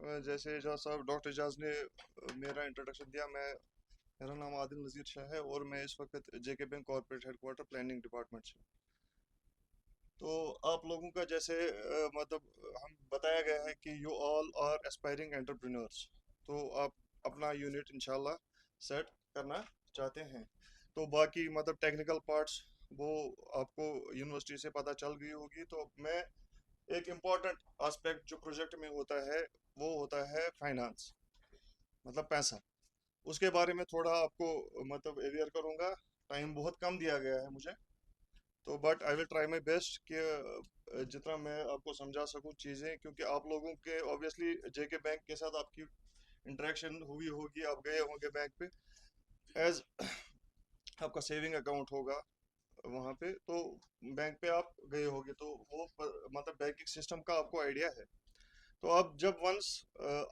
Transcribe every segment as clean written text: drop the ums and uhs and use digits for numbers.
जैसे जहाँ साहब डॉक्टर एजाज ने मेरा इंट्रोडक्शन दिया। मेरा नाम आदिल नज़ीर शाह है और मैं इस वक्त JK bank corporate headquarter planning department से हूँ। तो आप लोगों का जैसे हम बताया गया है कि you all are aspiring entrepreneurs. तो आप अपना यूनिट इंशाल्लाह सेट करना चाहते हैं। तो बाकी टेक्निकल पार्ट्स वो आपको यूनिवर्सिटी से पता चल गई होगी। तो मैं एक इम्पॉर्टेंट एस्पेक्ट जो प्रोजेक्ट में होता है वो होता है फाइनेंस, पैसा। उसके बारे में थोड़ा आपको अवेयर करूंगा। टाइम बहुत कम दिया गया है मुझे, तो but I will try my best कि जितना मैं आपको समझा सकूं चीज़ें, क्योंकि आप लोगों के ऑब्वियसली जेके बैंक के साथ आपकी इंटरेक्शन हुई होगी, आप गए होंगे बैंक पे एज आपका सेविंग अकाउंट होगा वहाँ पे। तो बैंक पे आप गए होगे तो वो बैंकिंग सिस्टम का आपको आइडिया है। तो अब जब वंस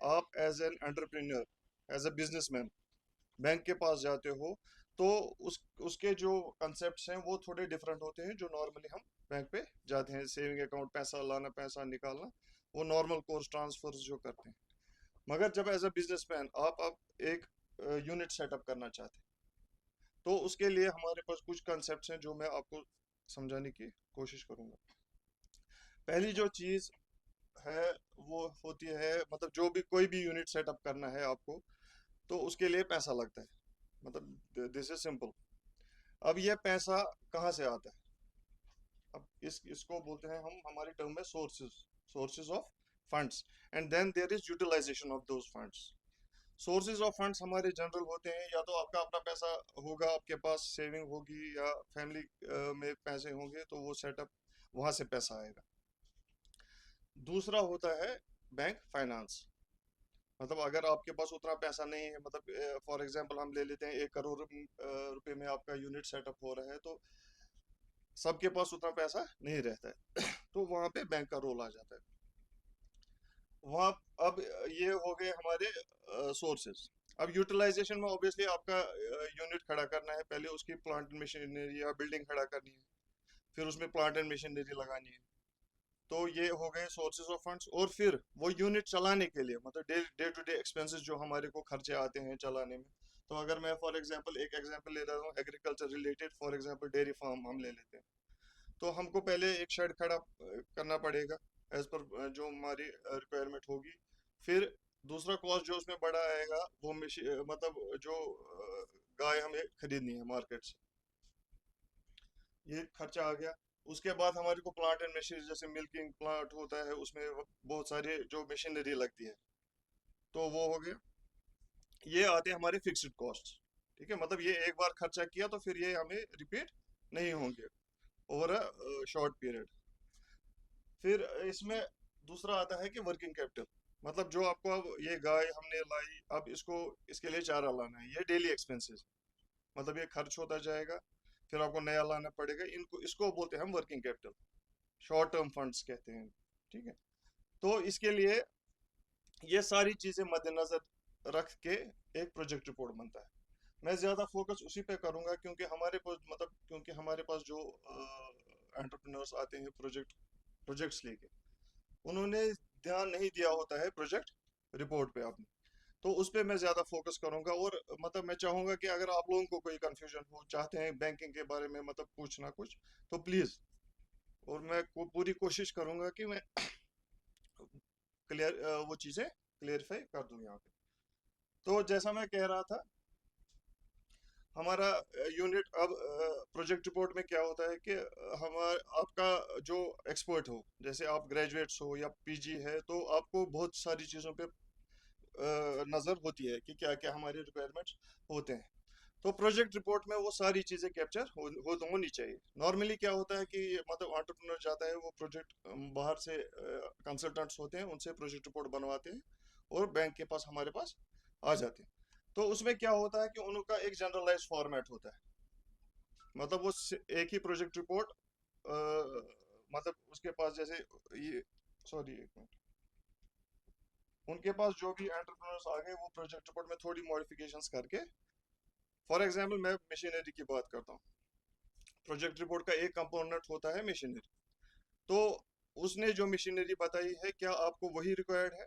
आप as an entrepreneur, as a businessman bank के पास जाते हो, तो उसके जो कंसेप्ट्स हैं वो थोड़े डिफरेंट होते हैं जो नॉर्मली हम बैंक पे जाते हैं। सेविंग अकाउंट, पैसा लाना पैसा निकालना, वो नॉर्मल कोर्स ट्रांसफर्स जो करते हैं। मगर जब एज अ बिजनेसमैन आप अब एक यूनिट सेटअप करना चाहते हैं, तो उसके लिए हमारे पास कुछ कंसेप्ट्स हैं जो मैं आपको समझाने की कोशिश करूंगा। पहली जो चीज़ है वो होती है, जो भी कोई भी यूनिट सेटअप करना है आपको, तो उसके लिए पैसा लगता है। This is simple. अब ये पैसा कहाँ से आता है? अब इसको बोलते हैं हम हमारी टर्म में sources, sources of funds. And then there is utilisation of those funds. Sources of funds हमारे जनरल होते हैं, या तो आपका अपना पैसा होगा, आपके पास सेविंग होगी, या फैमिली में पैसे होंगे तो वो सेटअप वहां से पैसा आएगा। दूसरा होता है बैंक फाइनेंस। अगर आपके पास उतना पैसा नहीं है, फॉर एग्जांपल हम ले लेते हैं 1 करोड़ रुपए में आपका यूनिट सेटअप हो रहा है, तो सबके पास उतना पैसा नहीं रहता है तो वहाँ पे बैंक का रोल आ जाता है वहाँ। अब ये हो गए हमारे सोर्सेज। अब यूटिलाइजेशन में ऑब्वियसली आपका यूनिट खड़ा करना है, पहले उसकी प्लांट एंड मशीनरी या बिल्डिंग खड़ा करनी है, फिर उसमें प्लांट एंड मशीनरी लगानी है। तो ये हो गए सोर्सेज ऑफ फंड्स। और फिर वो यूनिट चलाने के लिए डे टू डे एक्सपेंसेस जो हमारे को खर्चे आते हैं चलाने में। तो अगर मैं फॉर एग्जांपल एक एग्जांपल ले रहा हूँ agriculture related, for example dairy farm हम ले लेते हैं, तो हमको पहले एक शेड खड़ा करना पड़ेगा एज पर जो हमारी रिक्वायरमेंट होगी। फिर दूसरा कॉस्ट जो उसमें बड़ा आएगा वो जो गाय हमें खरीदनी है मार्केट से, ये खर्चा आ गया। उसके बाद हमारे को प्लांट एंड मशीनरी, जैसे मिल्किंग प्लांट होता है उसमें बहुत सारे जो मशीनरी लगती है, तो वो हो गया। ये आते हैं हमारे फिक्स्ड कॉस्ट। ठीक है, ये एक बार खर्चा किया तो फिर ये हमें रिपीट नहीं होंगे ओवर अ शॉर्ट पीरियड। फिर इसमें दूसरा आता है कि वर्किंग कैपिटल। जो आपको अब ये गाय हमने लाई, अब इसको इसके लिए चारा लाना है, ये डेली एक्सपेंसेस, ये खर्च होता जाएगा। फिर आपको नया लाना पड़ेगा, इनको इसको बोलते हैं हम working capital, short term funds कहते हैं। ठीक है, तो इसके लिए ये सारी चीजें मद्देनजर रख के एक प्रोजेक्ट रिपोर्ट बनता है। मैं ज्यादा फोकस उसी पे करूंगा, क्योंकि हमारे पास जो एंटरप्रेन्योर्स आते हैं प्रोजेक्ट्स लेके, उन्होंने ध्यान नहीं दिया होता है प्रोजेक्ट रिपोर्ट पे आपने। तो उस पे मैं ज्यादा फोकस करूंगा। और मैं चाहूंगा कि अगर आप लोगों को कोई कंफ्यूजन हो, चाहते हैं बैंकिंग के बारे में पूछना कुछ, तो प्लीज, और मैं पूरी कोशिश करूंगा कि मैं क्लियर वो चीजें क्लियरिफाई कर दूं यहाँ पे। तो जैसा मैं कह रहा था, हमारा यूनिट अब प्रोजेक्ट रिपोर्ट में क्या होता है कि हमारा आपका जो एक्सपर्ट हो, जैसे आप ग्रेजुएट्स हो या पीजी है, तो आपको बहुत सारी चीज़ों पे नज़र होती है कि क्या क्या हमारे रिक्वायरमेंट्स होते हैं। तो प्रोजेक्ट रिपोर्ट में वो सारी चीज़ें कैप्चर होनी चाहिए। नॉर्मली क्या होता है कि एंटरप्रेन्योर जाता है, वो प्रोजेक्ट बाहर से कंसल्टेंट्स होते हैं, उनसे प्रोजेक्ट रिपोर्ट बनवाते हैं और बैंक के पास हमारे पास आ जाते हैं। तो उसमें क्या होता है कि उनका एक जनरलाइज फॉर्मेट होता है। वो एक ही प्रोजेक्ट रिपोर्ट, उसके पास जैसे ये, सॉरी एक मिनट, उनके पास जो भी एंटरप्रेन्योर्स आ गए वो प्रोजेक्ट रिपोर्ट में थोड़ी मॉडिफिकेशंस करके, फॉर एग्जांपल मैं मशीनरी की बात करता हूँ। प्रोजेक्ट रिपोर्ट का एक कंपोनेंट होता है मशीनरी। तो उसने जो मशीनरी बताई है, क्या आपको वही रिक्वायर्ड है?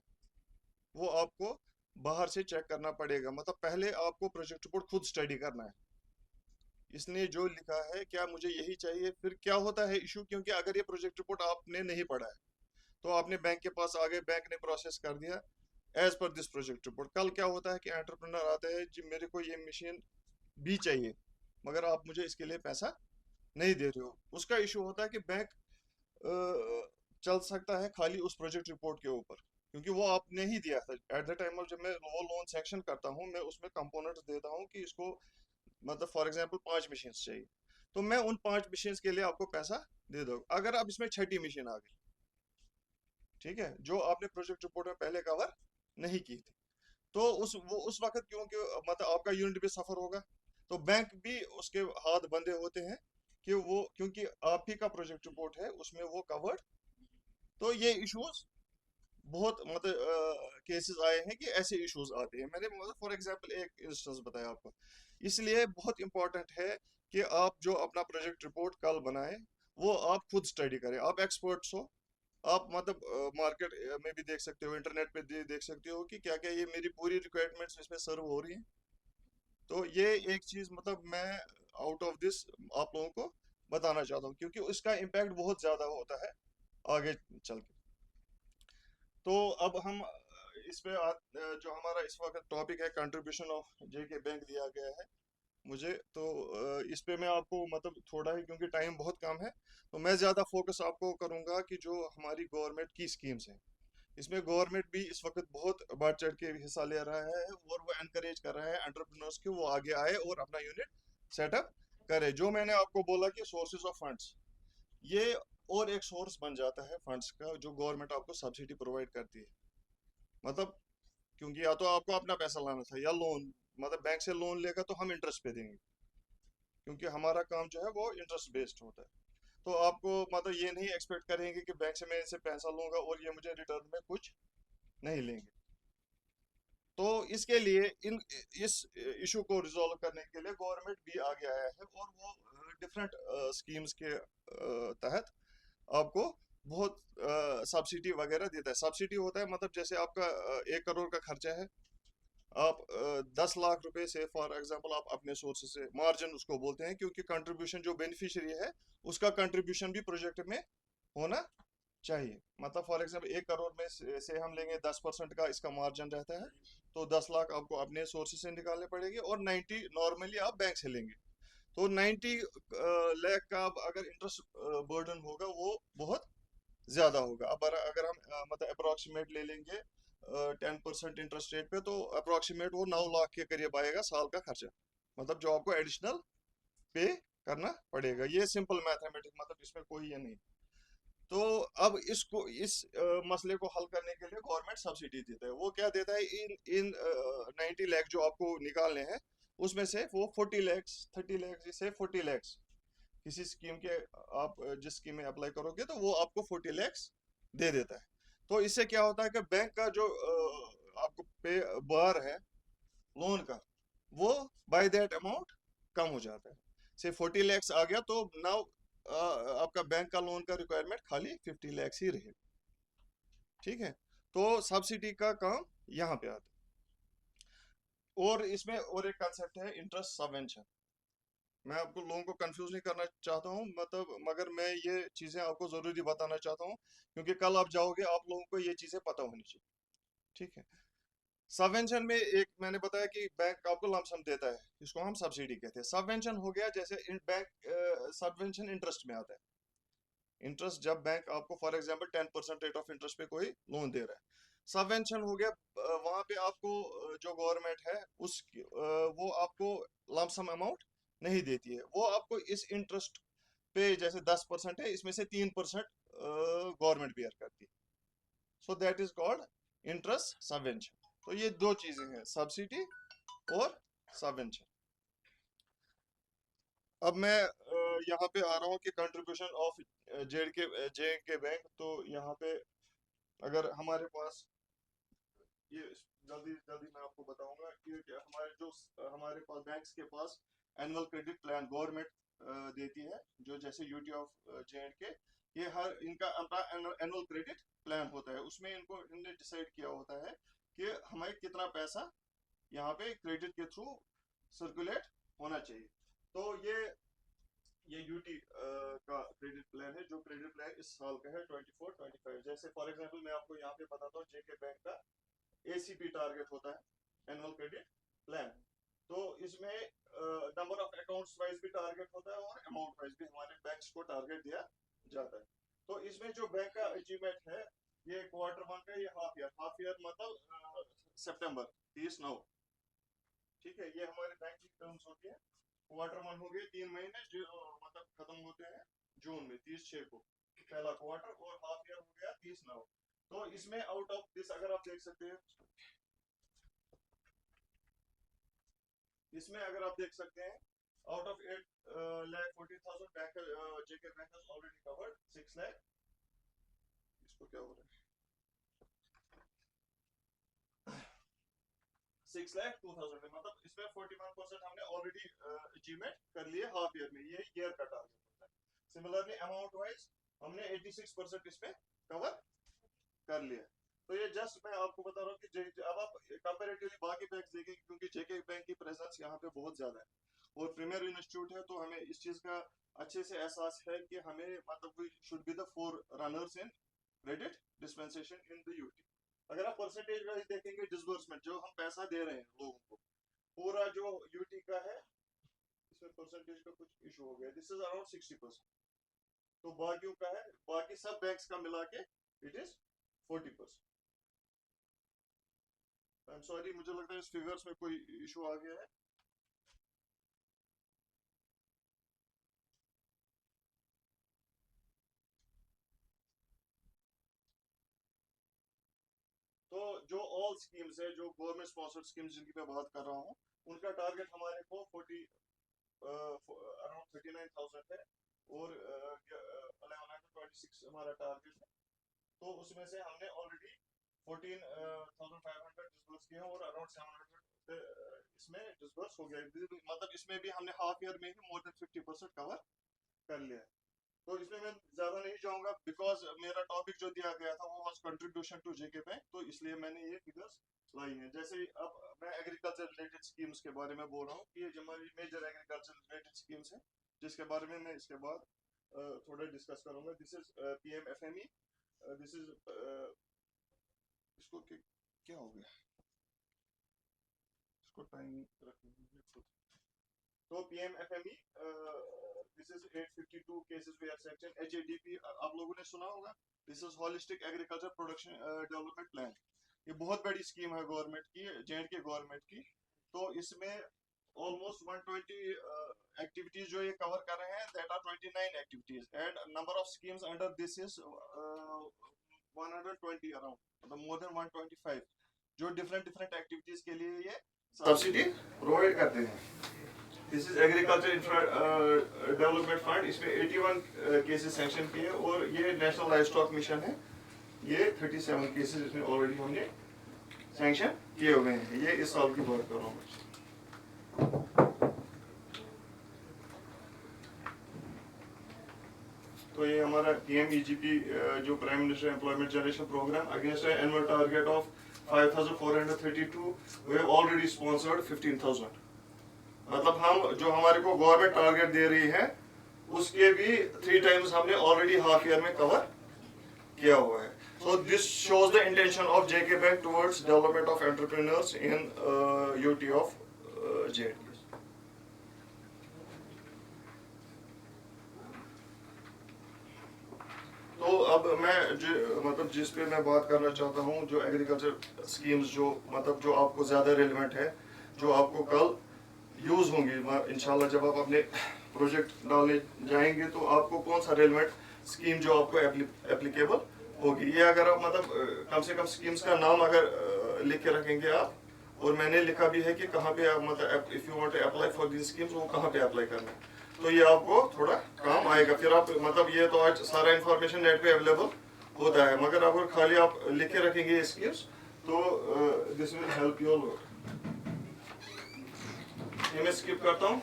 वो आपको बाहर से चेक करना पड़ेगा। मतलब पहले आपको प्रोजेक्ट रिपोर्ट खुद स्टडी करना है, इसने जो लिखा है क्या मुझे यही चाहिए। फिर क्या होता है इशू, क्योंकि अगर ये प्रोजेक्ट रिपोर्ट आपने नहीं पढ़ा है तो आपने बैंक के पास आ गए, बैंक ने प्रोसेस कर दिया as per this project report. कल क्या होता है कि एंटरप्रेन्योर आता है जी मेरे को ये मशीन भी चाहिए मगर आप मुझे इसके लिए पैसा नहीं दे रहे हो। उसका इशू होता है कि बैंक चल सकता है खाली उस प्रोजेक्ट रिपोर्ट के ऊपर, क्योंकि वो आपने ही दिया था एट द टाइम ऑफ। जब मैं वो लोन सेक्शन करता हूँ मैं उसमें कंपोनेंट्स देता हूँ कि इसको मतलब फॉर एग्जांपल 5 मशीन चाहिए, तो मैं उन 5 मशीन के लिए आपको पैसा दे दूँ। अगर अब इसमें छठी मशीन आ गई, ठीक है, जो आपने प्रोजेक्ट रिपोर्ट में पहले कवर नहीं की थी, तो उस वक्त क्योंकि मतलब आपका यूनिट भी सफर होगा, तो बैंक भी उसके हाथ बंधे होते हैं कि वो, क्योंकि आप ही का प्रोजेक्ट रिपोर्ट है उसमें वो कवर्ड। तो ये इश्यूज बहुत मतलब केसेस आए हैं कि ऐसे इश्यूज आते हैं। मैंने मतलब फॉर एग्जांपल एक इंस्टेंस बताया आपको। इसलिए बहुत इंपॉर्टेंट है कि आप जो अपना प्रोजेक्ट रिपोर्ट कल बनाए वो आप खुद स्टडी करें। आप एक्सपर्ट्स हो, आप मतलब मार्केट में भी देख सकते हो, इंटरनेट पे देख सकते हो कि क्या क्या ये मेरी पूरी रिक्वायरमेंट्स इसमें सर्व हो रही हैं। तो ये एक चीज मतलब मैं आउट ऑफ दिस आप लोगों को बताना चाहता हूँ, क्योंकि उसका इम्पैक्ट बहुत ज्यादा होता है आगे चल के। तो अब हम इस पे जो हमारा इस वक्त टॉपिक है कंट्रीब्यूशन ऑफ जेके बैंक दिया गया है मुझे, तो इस पे मैं आपको मतलब थोड़ा ही, क्योंकि टाइम बहुत कम है, तो मैं ज़्यादा फोकस आपको करूंगा कि जो हमारी गवर्नमेंट की स्कीम्स हैं, इसमें गवर्नमेंट भी इस वक्त बहुत बढ़ चढ़ के हिस्सा ले रहा है और वो एनकरेज कर रहा है एंटरप्रेन्योर्स को वो आगे आए और अपना यूनिट सेटअप करे। जो मैंने आपको बोला कि सोर्सेज ऑफ फंड्स, ये और एक सोर्स बन जाता है फंड्स का जो गवर्नमेंट आपको सब्सिडी प्रोवाइड करती है। मतलब क्योंकि या तो आपको अपना पैसा लाना था या लोन, मतलब बैंक से लोन लेगा तो हम इंटरेस्ट पे देंगे, क्योंकि हमारा काम जो है वो इंटरेस्ट बेस्ड होता है। तो आपको मतलब ये नहीं एक्सपेक्ट करेंगे कि बैंक से मैं इनसे पैसा लूंगा और ये मुझे रिटर्न में कुछ नहीं लेंगे। तो इसके लिए इन इस इशू को रिजॉल्व करने के लिए गवर्नमेंट भी आगे आया है और वो डिफरेंट स्कीम्स के तहत आपको बहुत सब्सिडी वगैरह देता है। सब्सिडी होता है मतलब जैसे आपका 1 करोड़ का खर्चा है, आप 10 लाख रुपए से फॉर एग्जांपल आप अपने सोर्स से, मार्जिन उसको बोलते हैं, क्योंकि कंट्रीब्यूशन जो बेनिफिशियरी है उसका कंट्रीब्यूशन भी प्रोजेक्ट में होना चाहिए। मतलब फॉर एग्जांपल 1 करोड़ में से हम लेंगे 10% का इसका मार्जिन रहता है, तो 10 लाख आपको अपने सोर्सेज से निकालने पड़ेंगे और 90 नॉर्मली आप बैंक से लेंगे। तो 90 लाख का अगर इंटरेस्ट बर्डन होगा वो बहुत ज्यादा होगा। अब अगर हम मतलब अप्रोक्सीमेट ले लेंगे 10% इंटरेस्ट रेट पे, तो अप्रोक्सीमेट वो 9 लाख के करीब आएगा साल का खर्चा, मतलब जो आपको एडिशनल पे करना पड़ेगा। ये सिंपल मैथमेटिक्स, मतलब इसमें कोई ये नहीं। तो अब इसको इस मसले को हल करने के लिए गवर्नमेंट सब्सिडी देता है। वो क्या देता है, इन इन 90 लाख जो आपको निकालने हैं उसमें से वो 40 लैक्स 30 लैक्स से 40 लैक्स किसी स्कीम के, आप जिस स्कीम में अप्लाई करोगे तो वो आपको 40 लैक्स दे देता है। तो इससे क्या होता है कि बैंक का जो आपको पे बार है लोन का, वो बाय दैट अमाउंट कम हो जाता है। से 40 लैक्स आ गया तो नाउ आपका बैंक का लोन का रिक्वायरमेंट खाली 50 लैक्स ही रहेगा। ठीक है, तो सब्सिडी का काम यहाँ पे आता है। और इसमें और एक कंसेप्ट है इंटरेस्ट सबवेंशन। मैं आपको लोगों को कंफ्यूज नहीं करना चाहता हूँ, मतलब मगर मैं ये चीज़ें आपको ज़रूरी बताना चाहता हूँ, क्योंकि कल आप जाओगे आप लोगों को ये चीज़ें पता होनी चाहिए। ठीक है, सबवेंशन में एक मैंने बताया कि बैंक आपको लमसम देता है, इसको हम सब्सिडी कहते हैं। सबवेंशन हो गया जैसे बैंक सबवेंशन इंटरेस्ट में आता है। इंटरेस्ट जब बैंक आपको for example 10% rate of interest पे कोई लोन दे रहा है, सबवेंशन हो गया वहां पे आपको जो गवर्नमेंट है उस वो आपको लमसम अमाउंट नहीं देती है, वो आपको इस इंटरेस्ट पे जैसे 10% है इसमें से 3% गवर्नमेंट बेयर करती है। So that is called interest subvention. तो ये दो चीजें हैं, सब्सिडी और सबवेंशन। अब मैं यहाँ पे आ रहा हूँ कि कंट्रीब्यूशन ऑफ जे के बैंक। तो यहाँ पे अगर हमारे पास ये जल्दी जल्दी मैं आपको बताऊंगा कि हमारे जो हमारे पास बैंक्स के पास एनुअल क्रेडिट प्लान गवर्नमेंट देती है, जो जैसे यूटी ऑफ जे एंड के, ये हर इनका अपना एनुअल क्रेडिट प्लान होता है। उसमें इनको इनने डिसाइड किया होता है कि हमें कितना पैसा यहाँ पे क्रेडिट के थ्रू सर्कुलेट होना चाहिए। तो ये यूटी का क्रेडिट प्लान है, जो क्रेडिट प्लान इस साल का है 24-25। जैसे फॉर एग्जांपल मैं आपको यहाँ पे बताता हूँ, जेके बैंक का एसीपी टारगेट होता है, एनुअल क्रेडिट प्लान। तो इसमें नंबर ऑफ अकाउंट्स वाइज भी टारगेट होता है और अमाउंट वाइज भी हमारे बैंक्स को टारगेट दिया जाता है। तो इसमें जो बैंक का अचीवमेंट है, ये Q1 का, ये हाफ ईयर मतलब सितंबर 30/9, ठीक है। ये हमारे बैंक की टर्म्स होती है। Q1 हो गए 3 महीने जो मतलब खत्म होते हैं जून में 30/6 को, पहला क्वार्टर, और हाफ ईयर हो गया 30/9। तो इसमें आउट ऑफ दिस अगर आप देख सकते हैं, इसमें अगर आप देख सकते हैं, out of 8,40,000 bank JK bank has already covered 6 lakh, इसको क्या हो रहा है, 6,02,000 में, मतलब इसमें 41% हमने ऑलरेडी अचीवमेंट कर लिए हाफ ईयर में। ये ईयर का टारगेट होता है। सिमिलरली अमाउंट वाइज हमने 86% इसमें कवर कर लिया। तो ये जस्ट मैं आपको बता रहा हूँ कि अब आप कंपैरेटिवली बाकी बैंक्स देखें, क्योंकि जेके बैंक की प्रेजेंस यहाँ पे बहुत ज्यादा है और प्रीमियर इंस्टीट्यूट है, तो हमें इस चीज का अच्छे से एहसास है कि हमें मतलब we should be the forerunners in credit dispensation in the UT. अगर आप परसेंटेज वाइज देखेंगे, डिसबर्समेंट जो हम पैसा दे रहे हैं लोगों को, पूरा जो यूटी का है, इसमें परसेंटेज का कुछ इशू हो गया, दिस इज अराउंड 60%। तो बाकियों का है, बाकी सब बैंक्स का मिला के it is 40%। I am sorry, मुझे लगता है इस फिगर्स में कोई इशू आ गया है। तो जो ऑल स्कीम्स है, जो गवर्नमेंट स्पॉन्सर्ड स्कीम्स जिनकी मैं बात कर रहा हूँ, उनका टारगेट हमारे को अराउंड 39,000 है, और 1126 हमारा टारगेट है। तो उसमें से हमने ऑलरेडी 14,500 डिस्बर्स किए हैं, और अराउंड 700 इसमें डिस्बर्स हो गया। मतलब इसमें भी हमने हाफ ईयर में ही मोर देन 50% कवर कर लिया है। तो इसमें मैं ज्यादा नहीं जाऊंगा, बिकॉज मेरा टॉपिक जो दिया गया था वो was contribution to JK bank, तो इसलिए मैंने ये फिगर्स लाई हैं। जैसे अब मैं एग्रीकल्चर रिलेटेड स्कीम्स के बारे में बोल रहा हूँ कि ये जो हमारी मेजर एग्रीकल्चर रिलेटेड स्कीम्स हैं, जिसके बारे में मैं इसके बाद थोड़ा डिस्कस करूंगा। This is PMFME, this is इसको क्या हो गया, इसको टाइम रखेंगे खुद। तो PMFME, this is 852 cases we are section HADP, आप लोगों ने सुना होगा। This is holistic agriculture production development plan. ये बहुत बड़ी स्कीम है गवर्नमेंट की, J&K गवर्नमेंट की। तो इसमें ऑलमोस्ट 120 एक्टिविटीज जो ये कवर कर रहे हैं, that are 29 activities, and number of schemes under this is 120 around, मतलब मोर देन 125, जो डिफरेंट एक्टिविटीज के लिए ये सब्सिडी प्रोवाइड करते हैं। This is agriculture infra development fund, इसमें 81 केसेस सैंक्शन किए, और ये नेशनल लाइव स्टॉक मिशन है, ये 37 केसेस इसमें ऑलरेडी हमने सैंक्शन किए हुए हैं। ये इस साल की बात कर रहा हूँ। तो ये हमारा PMEGP जो prime minister employment generation program, against annual target of 5,432, we have already sponsored 15,000। मतलब हम जो हमारे को गवर्नमेंट टारगेट दे रही है, उसके भी 3 टाइम्स हमने ऑलरेडी हाफ ईयर में कवर किया हुआ है। So this shows the intention of JK Bank towards development of entrepreneurs in UT of J&K. तो अब मैं मतलब जिस पे मैं बात करना चाहता हूँ, जो एग्रीकल्चर स्कीम्स जो मतलब जो आपको ज़्यादा रेलिवेंट है, जो आपको कल यूज़ होंगी इंशाल्लाह, जब आप अपने प्रोजेक्ट डालने जाएंगे, तो आपको कौन सा रेलिवेंट स्कीम जो आपको एप्लीकेबल होगी। ये अगर आप मतलब कम से कम स्कीम्स का नाम अगर लिख के रखेंगे आप, और मैंने लिखा भी है कि कहाँ पे आप मतलब if you want to apply for these schemes, वो कहाँ पे अप्लाई करना है, तो ये आपको थोड़ा काम आएगा। फिर आप मतलब ये तो आज सारा इंफॉर्मेशन नेट पे अवेलेबल होता है, मगर अगर खाली आप लिख के रखेंगे ये स्कीम्स, तो this will help you lot. ये मैं स्किप करता हूँ।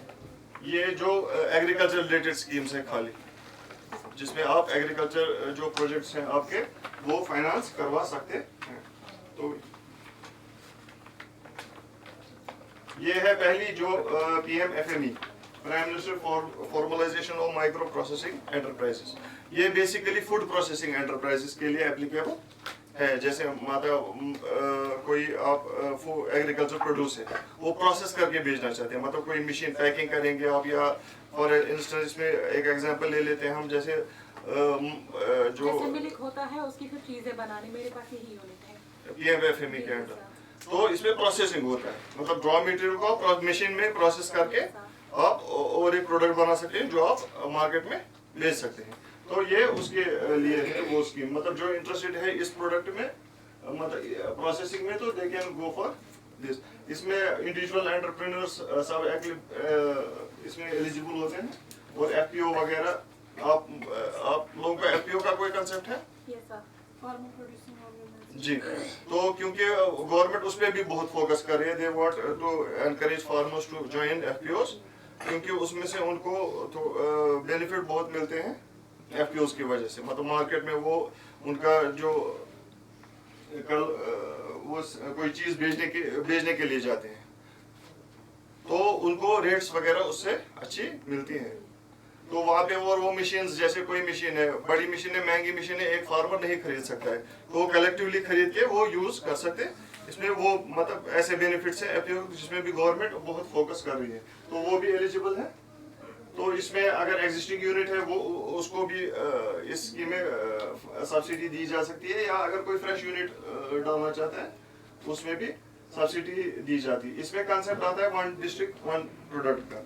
ये जो एग्रीकल्चर रिलेटेड स्कीम्स हैं खाली, जिसमें आप एग्रीकल्चर जो प्रोजेक्ट्स हैं आपके, वो फाइनेंस करवा सकते हैं। तो ये है पहली जो PMFME, prime minister formalisation of micro processing enterprises. ये बेसिकली फूड प्रोसेसिंग एंटरप्राइजेस के लिए एप्लीकेबल है। जैसे कोई आप एग्रीकल्चर प्रोड्यूस है, वो प्रोसेस करके बेचना चाहते हैं, मतलब कोई मशीन पैकिंग करेंगे आप, या फॉर इंस्टेंस इसमें एक एग्जांपल ले लेते हैं हम, जैसे जो मिल्क होता है उसकी फिर चीजें बनाने, मेरे पास यही यूनिट है PMFME के अंडर। तो इसमें प्रोसेसिंग होता है, मतलब रॉ मटेरियल को आप मशीन में प्रोसेस करके आप और एक प्रोडक्ट बना सकते हैं जो आप मार्केट में बेच सकते हैं। तो ये उसके लिए है वो स्कीम, मतलब जो इंटरेस्टेड है इस प्रोडक्ट में, मतलब प्रोसेसिंग में, तो they can go for this. इसमें इंडिविजुअल एंटरप्रेन्योर्स सब इसमें एलिजिबल होते हैं, और FPO वगैरह। आप लोगों का FPO का कोई कंसेप्ट है? जी। तो क्योंकि गवर्नमेंट उस पर भी बहुत फोकस कर रही है, they want to encourage farmers to join FPOs, क्योंकि उसमें से उनको तो बेनिफिट बहुत मिलते हैं FPOs की वजह से। मतलब मार्केट में वो उनका जो कल वो कोई चीज़ बेचने के लिए जाते हैं, तो उनको रेट्स वगैरह उससे अच्छी मिलती हैं। तो वहाँ पे वो मशीन, जैसे कोई मशीन है, बड़ी मशीन है, महंगी मशीन है, एक फार्मर नहीं खरीद सकता है, तो वो कलेक्टिवली खरीद के वो यूज कर सकते हैं। इसमें वो मतलब ऐसे बेनिफिट्स हैं FPO जिसमें भी गवर्नमेंट बहुत फोकस कर रही है, तो वो भी एलिजिबल है। तो इसमें अगर एग्जिस्टिंग यूनिट है वो उसको भी इस स्कीम में सब्सिडी दी जा सकती है, या अगर कोई फ्रेश यूनिट डालना चाहता है उसमें भी सब्सिडी दी जाती है। इसमें कंसेप्ट आता है 1 डिस्ट्रिक्ट 1 प्रोडक्ट का।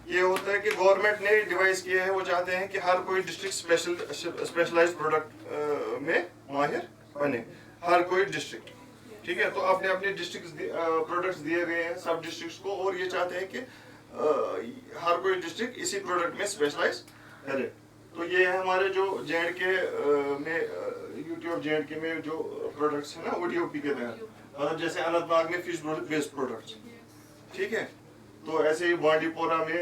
ये होता है कि गवर्नमेंट ने डिवाइस किए हैं, वो चाहते हैं कि हर कोई डिस्ट्रिक्ट स्पेशलाइज्ड प्रोडक्ट में माहिर बने, हर कोई डिस्ट्रिक्ट। ठीक है, तो अपने अपने डिस्ट्रिक्ट प्रोडक्ट्स दिए गए हैं सब डिस्ट्रिक्ट्स को, और ये चाहते हैं कि हर कोई डिस्ट्रिक्ट इसी प्रोडक्ट में स्पेशलाइज करे। तो ये है हमारे जो JNK में यूटी ऑफ JNK में जो प्रोडक्ट्स हैं ना ODOP के तहत, मतलब जैसे अनंतनाग में फिश बेस्ड प्रोडक्ट्स। ठीक है, तो ऐसे ही बांडीपोरा में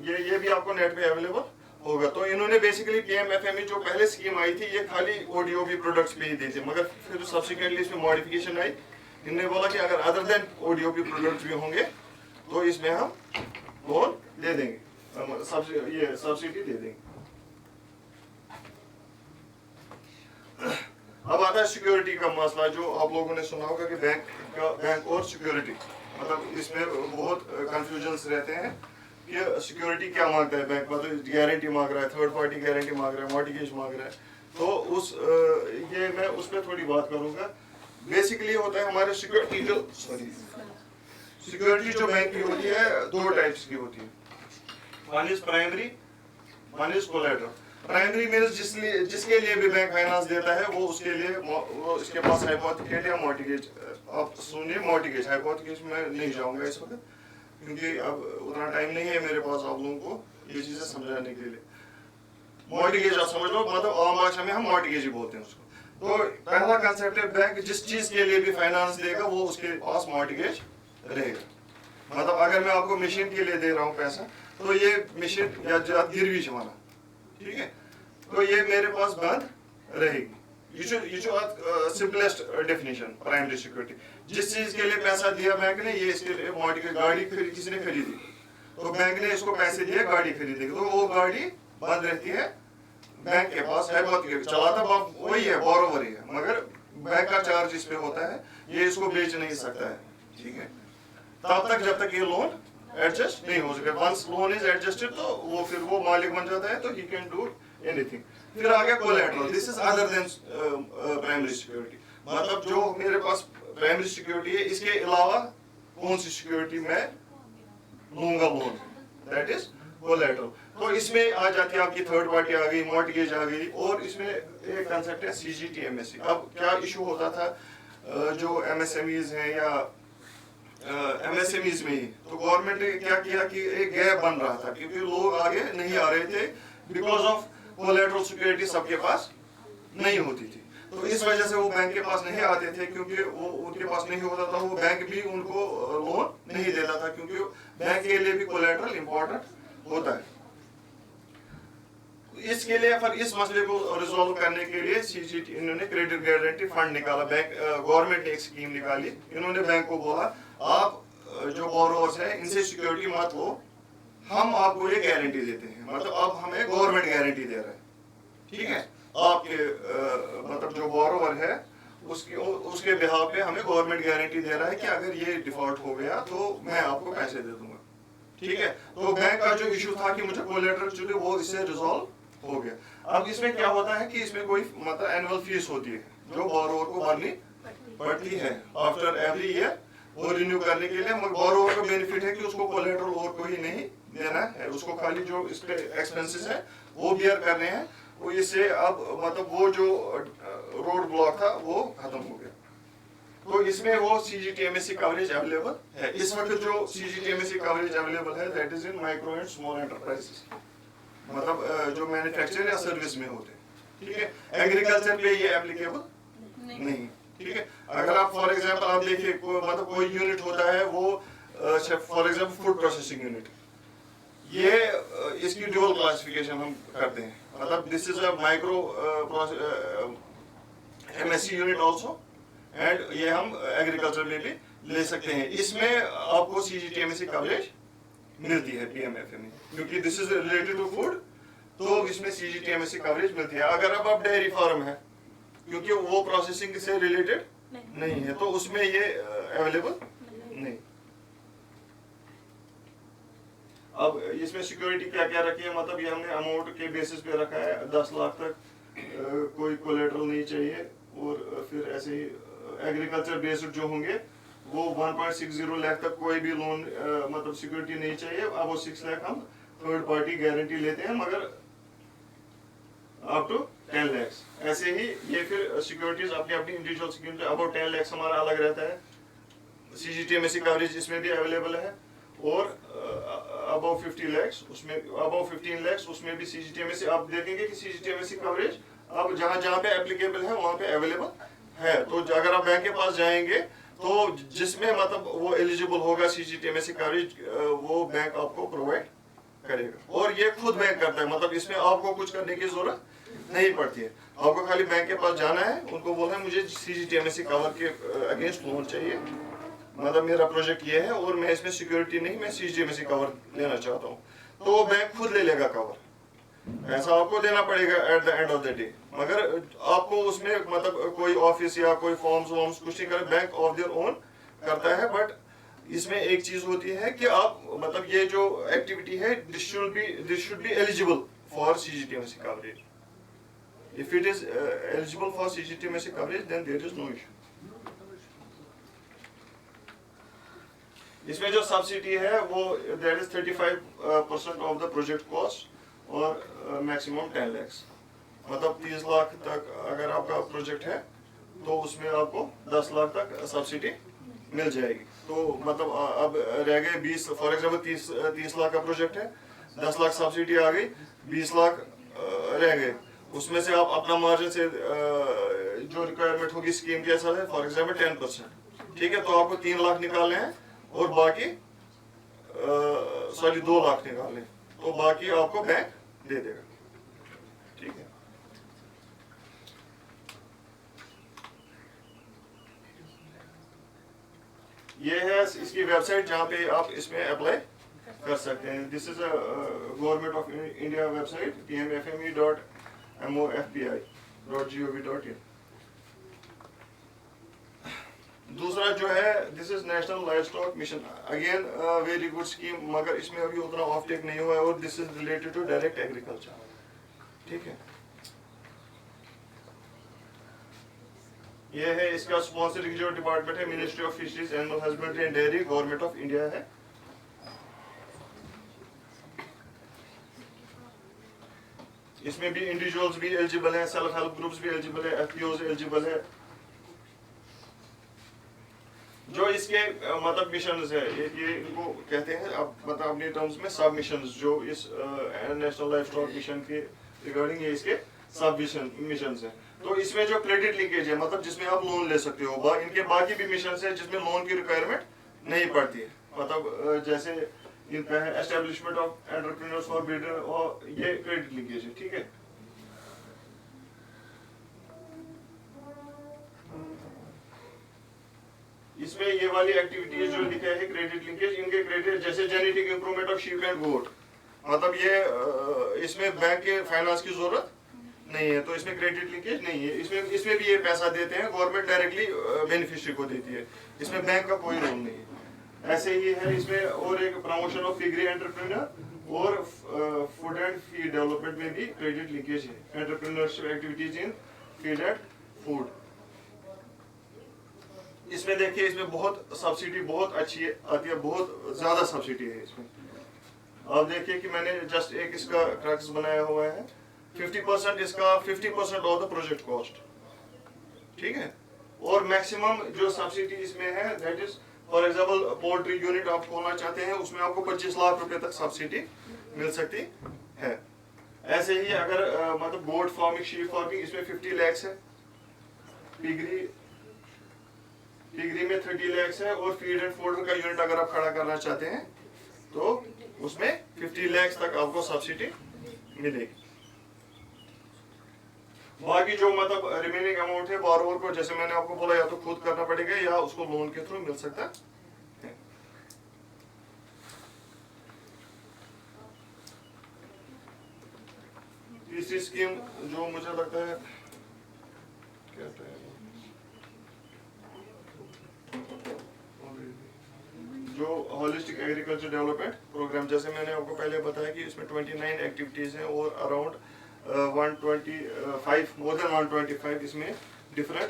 ये भी आपको नेट पे अवेलेबल होगा। तो इन्होंने बेसिकली PMFME जो पहले स्कीम आई थी, ये खाली ODOP प्रोडक्ट्स पे ही दी थी, मगर फिर सब्सिक्वेंटली इसमें मॉडिफिकेशन आई। इन्होंने बोला कि अगर अदर देन ODOP प्रोडक्ट्स भी होंगे तो इसमें हम लोन दे देंगे, ये सब्सिडी दे देंगे। अब आता है सिक्योरिटी का मसला, जो आप लोगों ने सुना होगा कि बैंक और सिक्योरिटी, मतलब इसमें बहुत कंफ्यूजन्स रहते हैं कि सिक्योरिटी क्या मांगता है बैंक, मतलब गारंटी मांग रहा है, थर्ड पार्टी गारंटी मांग रहा है, मॉर्टगेज मांग रहा है। तो ये मैं उस पर थोड़ी बात करूंगा। बेसिकली होता है हमारे सिक्योरिटी जो बैंक की होती है 2 टाइप्स की होती है, one is primary, one is collateral. Primary means जिसके लिए भी बैंक फाइनेंस देता है वो उसके लिए वो इसके पास हाइपोथेकेट या मॉर्टगेज। आप सुनिए मॉर्टगेज, हाइपोथेकेज में नहीं जाऊंगा इस वक्त, क्योंकि अब उतना टाइम नहीं है मेरे पास आप लोगों को ये चीजें समझाने के लिए। मॉर्टगेज आप समझ लो, मतलब आम भाषा में हम मॉर्टगेज ही बोलते हैं उसको। तो पहला कंसेप्ट है, बैंक जिस चीज के लिए भी फाइनेंस देगा वो उसके पास मॉर्टगेज रहेगा। मतलब अगर मैं आपको मशीन के लिए दे रहा हूँ पैसा, तो ये मशीन या गिरवी जमाना, ठीक है, तो ये मेरे पास बंद रहेगी। ये जो सिंपलेस्ट डेफिनेशन प्राइमरी सिक्योरिटी, जिस चीज के लिए पैसा दिया बैंक ने, ये इसके लिए मॉर्टगेज, गाड़ी किसी ने खरीदी तो बैंक ने इसको पैसे दिए, गाड़ी खरीदेगी, तो वो गाड़ी बंद रहती है बैंक के पास। हाइपोथेकेट चलाता वही है, बोरोवर ही है, मगर बैंक का चार्ज इस पे होता है, ये इसको बेच नहीं सकता है। ठीक है, तब तक जब तक ये लोन एडजस्ट नहीं हो सके। वंस लोन इज एडजस्टेड तो वो फिर वो मालिक बन जाता है, तो ही कैन डू एनीथिंग। फिर आ गया collateral, this is other than primary security. मतलब जो मेरे पास प्राइमरी सिक्योरिटी है, इसके अलावा कौन सी सिक्योरिटी मैं लूंगा लोन, दैट इज कोलैटरल। तो इसमें आ जाती है आपकी थर्ड पार्टी आ गई, मॉर्टगेज आ गई, और इसमें एक कंसेप्ट है CGT MSE। अब क्या इशू होता था, जो MSMEs हैं या MSMEs में ही, तो गवर्नमेंट ने क्या किया कि एक गैप बन रहा था, क्योंकि लोग आगे नहीं आ रहे थे बिकॉज ऑफ कोलैटरल सिक्योरिटी सबके पास नहीं होती थी। तो इस वजह से वो बैंक के पास नहीं आते थे, क्योंकि वो उनके पास नहीं होता था, वो बैंक भी उनको लोन नहीं देता था, क्योंकि बैंक के लिए भी कोलैटरल इंपॉर्टेंट होता है। इसके लिए फिर इस मसले को रिजॉल्व करने के लिए CGT इन्होंने क्रेडिट गारंटी फंड निकाला, बैंक गवर्नमेंट ने एक स्कीम निकाली। इन्होंने बैंक को बोला आप जो बोरोवर्स है इनसे सिक्योरिटी मत लो, हम आपको ये गारंटी देते हैं, मतलब अब हमें गवर्नमेंट गारंटी दे रहा है, ठीक है। आपके मतलब जो बोरोवर है उसके बिहाफ पे हमें गवर्नमेंट गारंटी दे रहा है कि अगर ये डिफॉल्ट हो गया तो मैं आपको पैसे दे दूंगा, ठीक है। तो बैंक का जो इशू था कि मुझे कोलेटरल चाहिए, वो इससे रिजॉल्व हो गया। अब इसमें क्या होता है कि इसमें कोई मतलब एनुअल फीस होती है जो बोरोवर को भरनी पड़ती है आफ्टर एवरी ईयर, वो रिन्यू करने के लिए। मगर बोरोवर का बेनिफिट है कि उसको कोलेटरल और कोई नहीं देना है, उसको खाली जो इस पे एक्सपेंसेस है वो बियर करने हैं। वो इससे अब मतलब वो जो रोड ब्लॉक था वो खत्म हो गया। तो इसमें वो CGTMSE कवरेज अवेलेबल है इस वक्त। जो CGTMSE कवरेज अवेलेबल है that is in micro and small enterprises, मतलब जो मैन्युफैक्चर या सर्विस में होते हैं, ठीक है। एग्रीकल्चर पे ये एप्लीकेबल नहीं, ठीक है। अगर आप फॉर एग्जांपल आप देखिए मतलब कोई यूनिट होता है वो for example food processing unit, ये इसकी ड्यूअल क्लासिफिकेशन हम करते हैं, मतलब this is a micro MSC unit also, and ये हम एग्रीकल्चर में भी ले सकते हैं। इसमें आपको CGTMSE कवरेज मिलती है PMFA में, क्योंकि this is related to food, तो इसमें CGTMSE कवरेज मिलती है। अगर अब आप डेयरी फार्म है, क्योंकि वो प्रोसेसिंग से रिलेटेड नहीं है, तो उसमें ये अवेलेबल नहीं। अब इसमें सिक्योरिटी क्या क्या रखी है, मतलब ये हमने अमाउंट के बेसिस पे रखा है 10 लाख तक, कोई कोलेटरल नहीं चाहिए, और फिर ऐसे ही एग्रीकल्चर बेस्ड जो होंगे वो 1.60 लाख तक कोई भी लोन मतलब सिक्योरिटी नहीं चाहिए। अब वो 6 लाख हम थर्ड पार्टी गारंटी लेते हैं, मगर अप टू 10 लाख। ऐसे ही ये फिर सिक्योरिटीज अपनी अपनी इंडिविजुअल सिक्योरिटी अबाउट 10 लाख हमारा अलग रहता है। CGTMSE कवरेज इसमें भी अवेलेबल है, और अबाउ 50 लाख उसमें, अबाउ 15 लाख उसमें भी CGTMSE। आप देखेंगे कि CGTMSE कवरेज अब जहाँ जहाँ पे एप्लीकेबल है वहाँ पे अवेलेबल है। तो अगर आप बैंक के पास जाएंगे तो जिसमें मतलब वो एलिजिबल होगा CGTMSE कवरेज, वो बैंक आपको प्रोवाइड करेगा, और ये खुद बैंक करता है, मतलब इसमें आपको कुछ करने की जरूरत नहीं पड़ती है। आपको खाली बैंक के पास जाना है, उनको बोलना है मुझे CGTMSE कवर के अगेंस्ट लोन चाहिए, मतलब मेरा प्रोजेक्ट ये है और मैं इसमें सिक्योरिटी नहीं, मैं CGTMSE कवर लेना चाहता हूँ, तो वो बैंक खुद ले लेगा कवर। ऐसा आपको देना पड़ेगा at the end of the day, मगर आपको उसमें मतलब कोई ऑफिस या कोई फॉर्म्स वॉर्म्स कुछ नहीं करे, बैंक ऑफ देयर ओन करता है। बट इसमें एक चीज होती है कि आप मतलब ये जो एक्टिविटी है this should be eligible for CGTMSE coverage. If it is eligible for CGTMSE coverage then there is no issue. इसमें जो सब्सिडी है वो that is 35% of the project cost, और मैक्सिमम 10 लाख, मतलब 30 लाख तक अगर आपका प्रोजेक्ट है तो उसमें आपको 10 लाख तक सब्सिडी मिल जाएगी। तो मतलब अब रह गए 20, फॉर एग्जांपल 30 लाख का प्रोजेक्ट है, 10 लाख सब्सिडी आ गई, 20 लाख रह गए। उसमें से आप अपना मार्जिन से जो रिक्वायरमेंट होगी स्कीम के साथ है, फॉर एग्जांपल 10%, ठीक है। तो आपको 3 लाख निकालने हैं और बाकी 2 लाख निकालने, तो बाकी आपको बैंक दे देगा, ठीक है। ये है इसकी वेबसाइट जहाँ पे आप इसमें अप्लाई कर सकते हैं। This is a government of India website pmfme.mofpi.gov.in। दूसरा जो है this is national live stock mission, again very good scheme, मगर इसमें अभी उतना ऑफ टेक नहीं हुआ है, और this is related to direct agriculture, ठीक है। ये है इसका स्पॉन्सरिंग जो डिपार्टमेंट है, ministry of fisheries animal husbandry and dairy, government of India है। इसमें भी इंडिविजुअल्स भी एलिजिबल है, सेल्फ हेल्प ग्रुप्स भी एलिजिबल है, FPOs एलिजिबल है। जो इसके मतलब मिशंस है, ये इनको कहते हैं अब मतलब अपने टर्म्स में सब मिशंस, जो इस नेशनल लाइफ स्टॉक मिशन के रिगार्डिंग ये इसके सब मिशंस है। तो इसमें जो क्रेडिट लिंकेज है, मतलब जिसमें आप लोन ले सकते हो, इनके बाकी भी मिशंस है जिसमें लोन की रिक्वायरमेंट नहीं पड़ती है, मतलब जैसे इनका है establishment of entrepreneurs for builder, और ये क्रेडिट लिंकेज है, ठीक है। इसमें ये वाली एक्टिविटीज जो लिखा है क्रेडिट लिंकेज, इनके क्रेडिट जैसे genetic improvement of sheep and goat, मतलब ये इसमें बैंक के फाइनेंस की जरूरत नहीं है, तो इसमें क्रेडिट लिंकेज नहीं है। इसमें भी ये पैसा देते हैं, गवर्नमेंट डायरेक्टली बेनिफिशियरी को देती है, इसमें बैंक का कोई रोल नहीं है। ऐसे ही है इसमें और एक प्रमोशन ऑफ फिगरी एंटरप्रेन्योर और फूड एंड फीड डेवलपमेंट में भी क्रेडिट लिंकेज है, entrepreneurship activities in feed and food. इसमें देखिए इसमें बहुत सब्सिडी बहुत अच्छी आती है, बहुत ज्यादा सब्सिडी है इसमें। आप देखिए कि मैंने जस्ट एक इसका क्रक्स बनाया हुआ है, 50% इसका 50% ऑफ द प्रोजेक्ट कॉस्ट, ठीक है। और मैक्सिमम जो सब्सिडी इसमें है that is for example poultry unit आप खोलना चाहते हैं, उसमें आपको 25 लाख रुपए तक सब्सिडी मिल सकती है। ऐसे ही अगर मतलब गोट फार्मिंग, शीप फार्मिंग, इसमें 50 लाख है, पिगरी में 30 लाख है, और फीड एंड फूड का यूनिट अगर आप खड़ा करना चाहते हैं तो उसमें 50 लाख तक आपको सब्सिडी मिलेगी। बाकी जो मतलब रिमेनिंग अमाउंट है बोरोवर को, जैसे मैंने आपको बोला, या तो खुद करना पड़ेगा या उसको लोन के थ्रू मिल सकता है। तीसरी स्कीम जो मुझे लगता है कहते हैं जो होलिस्टिक एग्रीकल्चर डेवलपमेंट प्रोग्राम, जैसे मैंने आपको पहले बताया कि इसमें 29 एक्टिविटीज हैं और अराउंड 125 मोर देन 125 इसमें डिफरेंट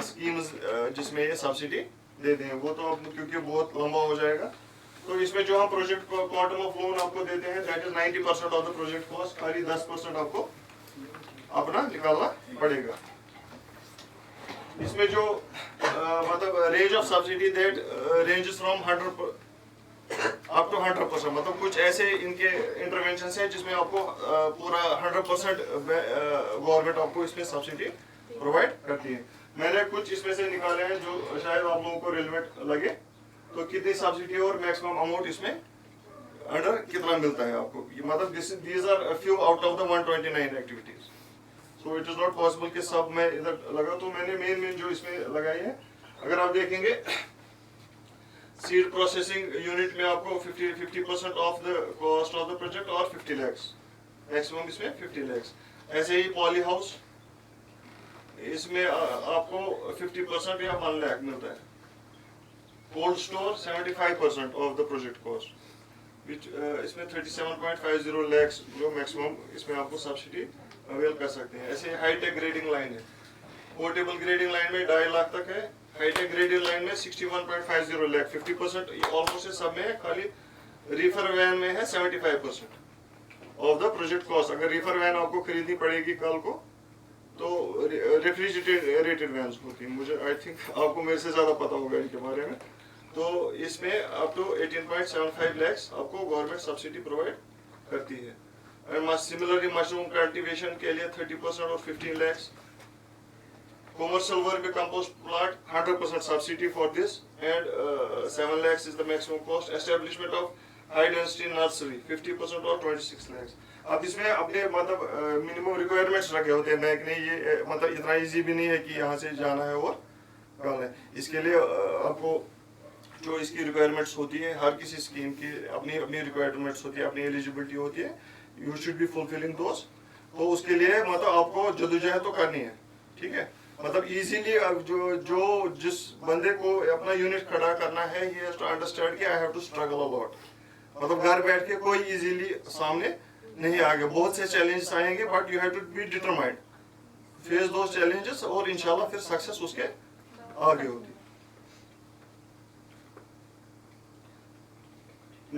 स्कीम्स जिसमें ये सब्सिडी दे दें। वो तो अब क्योंकि बहुत लंबा हो जाएगा, तो इसमें जो हम प्रोजेक्ट क्वांटम ऑफ लोन आपको देते हैं that is 90% of the project cost, खाली 10% आपको अपना निकालना पड़ेगा। इसमें जो मतलब range of subsidy that ranges from 100 up to 100%, मतलब कुछ ऐसे इनके इंटरवेंशन हैं जिसमें आपको पूरा 100% गवर्नमेंट आपको इसमें सब्सिडी प्रोवाइड करती है। मैंने कुछ इसमें से निकाले हैं जो शायद आप लोगों को रिलेवेंट लगे, तो कितनी सब्सिडी और मैक्सिमम अमाउंट इसमें अंडर कितना मिलता है आपको, मतलब these are few out of the 129 activities. So it is not possible कि सब मैं इधर लगा, तो मैंने मेन जो इसमें लगाई है। अगर आप देखेंगे सीड प्रोसेसिंग यूनिट में आपको 50% of the cost of the project और 50 लाख, मैक्सिमम इसमें 50 लाख। ऐसे ही पॉली हाउस, इसमें आपको 50% या 1 लाख मिलता है। Cold store 75% of the project cost, इसमें 37.50 लाख जो मैक्सिमम इसमें आपको सब्सिडी अवेल कर सकते हैं। ऐसे हाईटेक ग्रेडिंग लाइन है, पोर्टेबल ग्रेडिंग लाइन में 2.5 लाख तक है, हाईटेक ग्रेडिंग लाइन में 61.50 लाख, 50% ऑलमोस्ट सब में है, खाली रीफर वैन में है 75% ऑफ द प्रोजेक्ट कॉस्ट। अगर रीफर वैन आपको खरीदनी पड़ेगी कल को, तो रेफ्रिजरेटेड वैन होती है, मुझे आई थिंक आपको मेरे से ज़्यादा पता होगा इनके बारे में। तो इसमें अप टू 18.75 लाख आपको गवर्नमेंट सब्सिडी प्रोवाइड करती है। सिमिलरली मशरूम कल्टीवेशन के लिए 30% और 15 lakh. Commercial work compost plant 100% subsidy for this, and 7 lakhs is the maximum cost. Establishment of high density nursery 50% और 26 lakhs। अब इसमें अपने मतलब मिनिमम रिक्वायरमेंट्स रखे होते हैं बैंक ने, ये मतलब इतना इजी भी नहीं है कि यहाँ से जाना है और कल है। इसके लिए आपको जो इसकी रिक्वायरमेंट्स होती है, हर किसी स्कीम की अपनी अपनी रिक्वायरमेंट्स होती है, अपनी एलिजिबिलिटी होती है, यू शुड बी फुलफिलिंग दोस। तो उसके लिए मतलब आपको जद्दोजहद तो करनी है, ठीक है। मतलब इजीली जो जिस बंदे को अपना यूनिट खड़ा करना है, ही हैज टू अंडरस्टैंड कि I have to struggle a lot. मतलब घर बैठ के कोई इजीली सामने नहीं आएगा, बहुत से चैलेंजेस आएंगे, but you have to be determined, face those challenges, और इंशाल्लाह फिर सक्सेस उसके आगे होगी।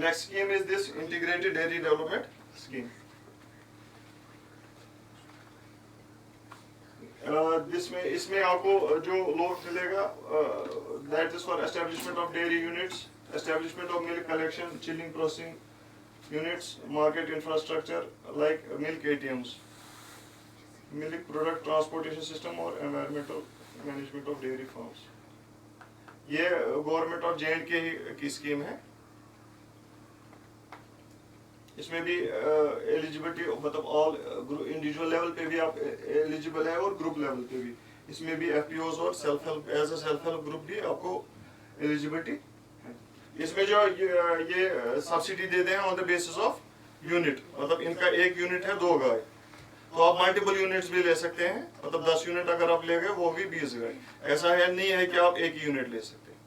Next scheme is this integrated dairy development scheme. इसमें आपको जो लोन मिलेगा that is for establishment of dairy units, establishment of milk collection, chilling processing units, market infrastructure like milk ATMs, milk product transportation system और environmental management of dairy farms. ये government of J&K की scheme है। इसमें भी eligibility मतलब all individual level पे भी आप एलिजिबल है और ग्रुप लेवल पे भी। इसमें भी एफपीओज और self help as a self help group भी आपको एलिजिबिलिटी है। इसमें जो ये सब्सिडी देते हैं on the basis of unit, मतलब इनका एक यूनिट है 2 गाय, तो आप मल्टीपल यूनिट्स भी ले सकते हैं, मतलब 10 यूनिट अगर आप ले गए वो भी 20 गाय, ऐसा है नहीं है कि आप एक ही यूनिट ले सकते हैं,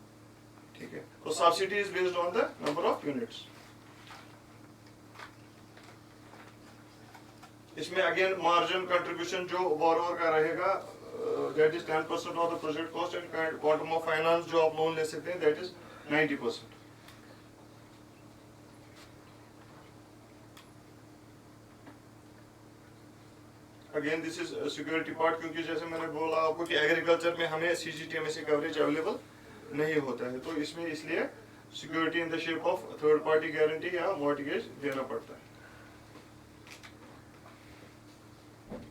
ठीक है। तो subsidy is based on the number of units. इसमें अगेन मार्जिन कंट्रीब्यूशन जो बोरोवर का रहेगा that is 10% of the project cost and quantum of finance जो आप लोन ले सकते हैं that is 90%। Again this is security part, क्योंकि जैसे मैंने बोला आपको कि एग्रीकल्चर में हमें सीजीटीएमएससी कवरेज अवेलेबल नहीं होता है, तो इसमें इसलिए security in the shape of third party guarantee या मॉर्टगेज देना पड़ता है।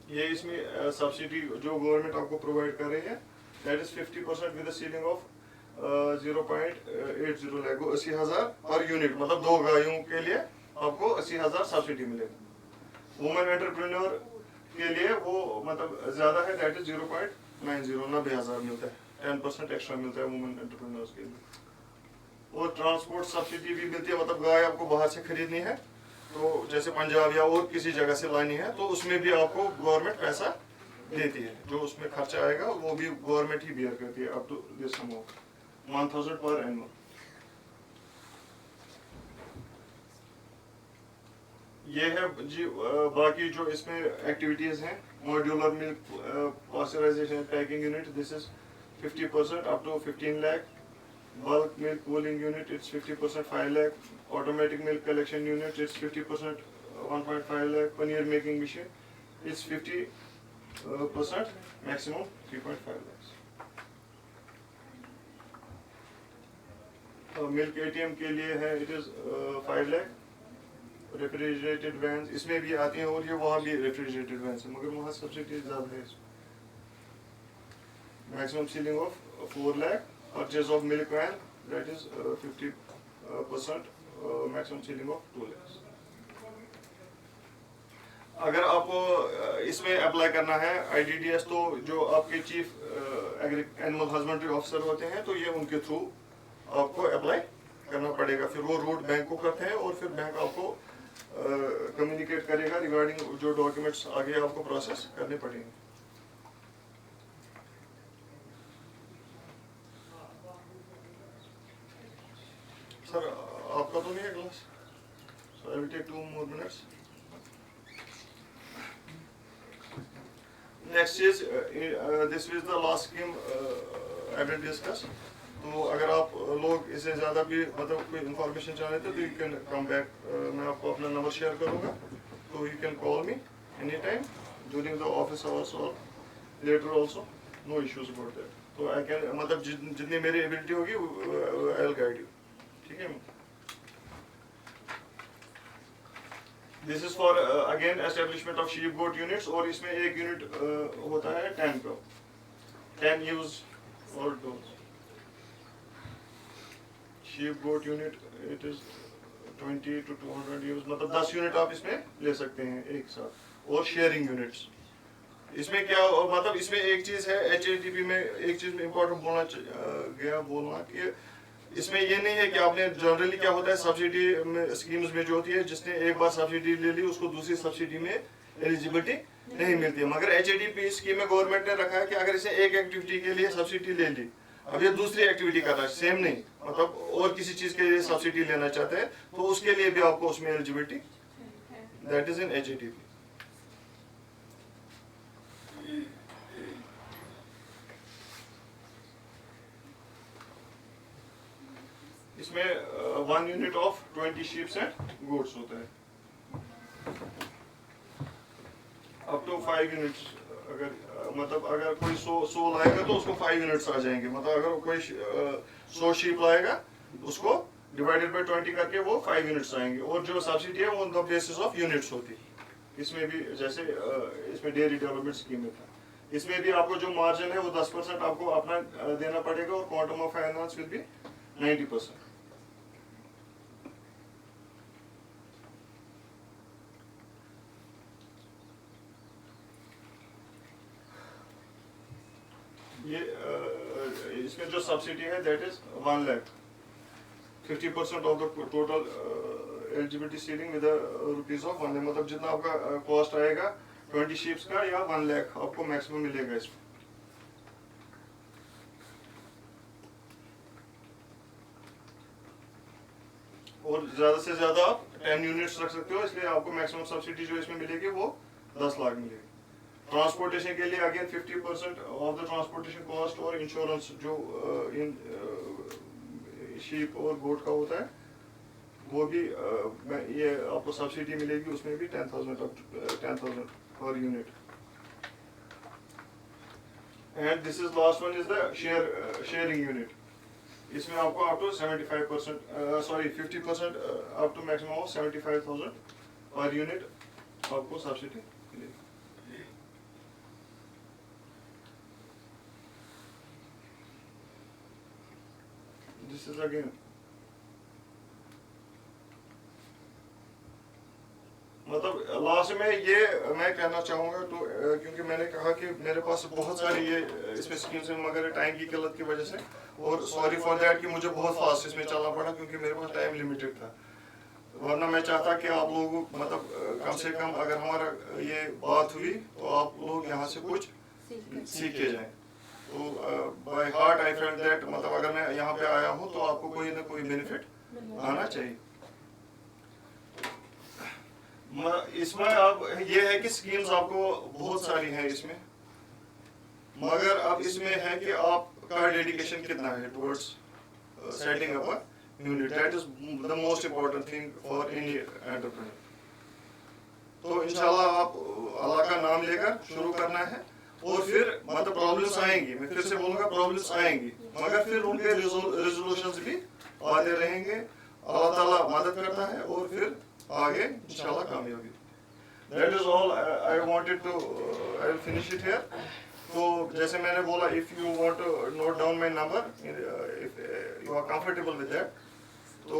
ये इसमें सब्सिडी जो गवर्नमेंट आपको प्रोवाइड कर रही है that is 50% with ceiling of 0.80 lakh, 80,000 per unit, मतलब 2 गायों के लिए आपको 80,000 सब्सिडी मिलेगा। वुमेन एंटरप्रेन्योर के लिए वो मतलब ज्यादा है दैट इज 0.90, 90,000 मिलता है, 10% एक्स्ट्रा मिलता है वुमेन एंटरप्रेन्योर्स के लिए। और ट्रांसपोर्ट सब्सिडी भी मिलती है, मतलब गाय आपको बाहर से खरीदनी है तो जैसे पंजाब या और किसी जगह से लानी है तो उसमें भी आपको गवर्नमेंट पैसा देती है, जो उसमें खर्चा आएगा वो भी गवर्नमेंट ही बियर करती है अप टू दिस अमाउंट 1,000 पर एनुअल। ये है जी बाकी जो इसमें एक्टिविटीज हैं, modular milk pasteurization packing unit this is 50% up to 15 lakh, bulk milk cooling unit it's 50% 5 lakh, automatic milk collection unit it's 50% 1.5 lakh, paneer making machine it's 50% maximum 3.5 lakhs। Milk ATM के लिए है it is 5 lakh। Refrigerated van इसमें भी आती हैं और ये वहाँ भी रेफ्रिजरेटेड वैन है मगर वहाँ सब्सिडी ज़्यादा है। Maximum ceiling of 4 lakh। Purchase of milk van that is 50% maximum ceiling of 2 lakhs। अगर आपको इसमें अप्लाई करना है IDDS तो जो आपके चीफ एनिमल हस्बेंड्री ऑफिसर होते हैं तो ये उनके थ्रू आपको अप्लाई करना पड़ेगा, फिर वो रूट बैंक को करते हैं और फिर बैंक आपको कम्युनिकेट करेगा रिगार्डिंग जो डॉक्यूमेंट्स आगे आपको प्रोसेस करने पड़ेंगे। सर आपका तो नहीं है class, so I will take 2 more minutes। Next is this is the last scheme I will discuss। तो अगर आप लोग इससे ज़्यादा भी मतलब कोई इन्फॉर्मेशन चाहते थे तो यू कैन कम बैक, मैं आपको अपना नंबर शेयर करूँगा तो you can call me any time during the office hours और later also, no issues about that. तो आई कैन मतलब जितनी मेरी एबिलिटी होगी आई विल गाइड यू, ठीक है। This is for again establishment of sheep goat units और इसमें एक यूनिट होता है 10 का 10 यूज और does. Sheep goat unit it is 20 to 200 ewes, मतलब 10 यूनिट आप इसमें ले सकते हैं एक साथ। और शेयरिंग यूनिट्स इसमें क्या मतलब इसमें एक चीज है HATP में एक चीज इम्पोर्टेंट बोलना कि इसमें ये नहीं है कि आपने जनरली क्या होता है सब्सिडी में स्कीम्स में जो होती है जिसने एक बार सब्सिडी ले ली उसको दूसरी सब्सिडी में एलिजिबिलिटी नहीं मिलती है, मगर HATP स्कीम में गवर्नमेंट ने रखा है कि अगर इसे एक एक्टिविटी के लिए सब्सिडी ले ली अब ये दूसरी एक्टिविटी कर रहा है सेम नहीं, मतलब और किसी चीज के लिए सब्सिडी लेना चाहते हैं तो उसके लिए भी आपको उसमें eligibility that is in HATP। इसमें 1 unit of 20 sheeps and goats होता है अप टू 5 यूनिट्स। अगर मतलब अगर कोई 100 लाएगा तो उसको 5 यूनिट्स आ जाएंगे, मतलब अगर कोई 100 शीप लाएगा उसको डिवाइडेड बाय 20 करके वो 5 यूनिट्स आएंगे। और जो सब्सिडी है वो on the basis of units होती है। इसमें भी जैसे इसमें डेयरी डेवलपमेंट स्कीम में था, इसमें भी आपको जो मार्जिन है वो 10% आपको अपना देना पड़ेगा और quantum of finance will be 90%। ये इसमें जो सब्सिडी है that is 1 lakh 50% of the total eligibility ceiling with rupees of 1 lakh, मतलब जितना आपका कॉस्ट आएगा 20 शीप्स का या 1 लाख आपको मैक्सिमम मिलेगा इसमें। और ज्यादा से ज्यादा आप 10 यूनिट्स रख सकते हो, इसलिए आपको मैक्सिमम सब्सिडी जो इसमें मिलेगी वो 10 लाख मिलेगी। ट्रांसपोर्टेशन के लिए again 50% of the transportation cost और इंश्योरेंस जो इन शीप और गोट का होता है वो भी ये आपको सब्सिडी मिलेगी, उसमें भी 10,000 per unit. And this is last one is the sharing unit, इसमें आपको up to 50% up to maximum of 75,000 per unit आपको सब्सिडी मिलेगी। दिस इज अगेन मतलब लास्ट में ये मैं कहना चाहूँगा तो क्योंकि मैंने कहा कि मेरे पास बहुत सारी ये इसमें स्कीम्स हैं मगर टाइम की किल्लत की वजह से, और सॉरी फॉर दैट कि मुझे बहुत फास्ट इसमें चलना पड़ा क्योंकि मेरे पास टाइम लिमिटेड था, वरना मैं चाहता कि आप लोगों मतलब कम से कम अगर हमारा ये बात हुई तो आप लोग यहाँ से कुछ सीख के जाएं। तो by heart I felt that मतलब अगर मैं यहाँ पे आया हूँ तो आपको कोई ना कोई बेनिफिट आना चाहिए। इसमें अब ये है कि स्कीम्स आपको बहुत सारी हैं इसमें, मगर अब इसमें है कि आपका डेडिकेशन कितना है towards setting up a unit, that is the most important thing for any entrepreneur. तो इंशाल्लाह आप अल्लाह का नाम लेकर शुरू करना है, और फिर मतलब प्रॉब्लम्स आएंगी, मैं फिर से बोलूँगा प्रॉब्लम्स आएंगी, मगर फिर उनके रेजोल्यूशंस भी आते रहेंगे, अल्लाह ताला मदद करता है और फिर आगे इंशाल्लाह कामयाबी। That is all I wanted to I will finish it here. तो जैसे मैंने बोला if you want to note down my number if you are comfortable with that, तो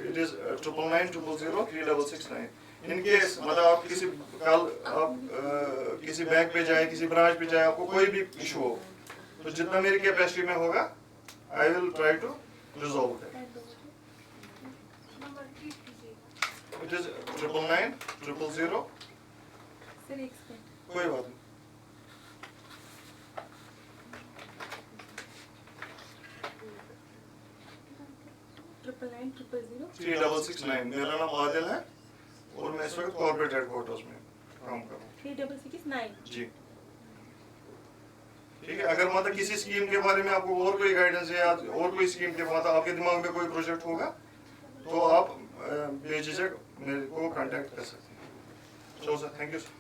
it is 9990036669। इन केस मतलब आप किसी कल आप किसी बैंक पे जाए, किसी ब्रांच पे जाए, आपको कोई भी इशू हो तो जितना मेरी कैपेसिटी में होगा I will try to resolve that. It is 999000। Sir एक सेकंड, कोई बात नहीं। ट्रिपल 900 3669। मेरा नाम आदिल है और मैं इस वक्त कॉर्पोरेट हेडक्वार्टर्स में काम कर रहा हूँ। 3669 जी ठीक है। अगर मतलब किसी स्कीम के बारे में आपको और कोई गाइडेंस है या और कोई स्कीम के मतलब आपके दिमाग में कोई प्रोजेक्ट होगा तो आप बेझिझक मेरे को कांटेक्ट कर सकते हैं। So sir thank you sir.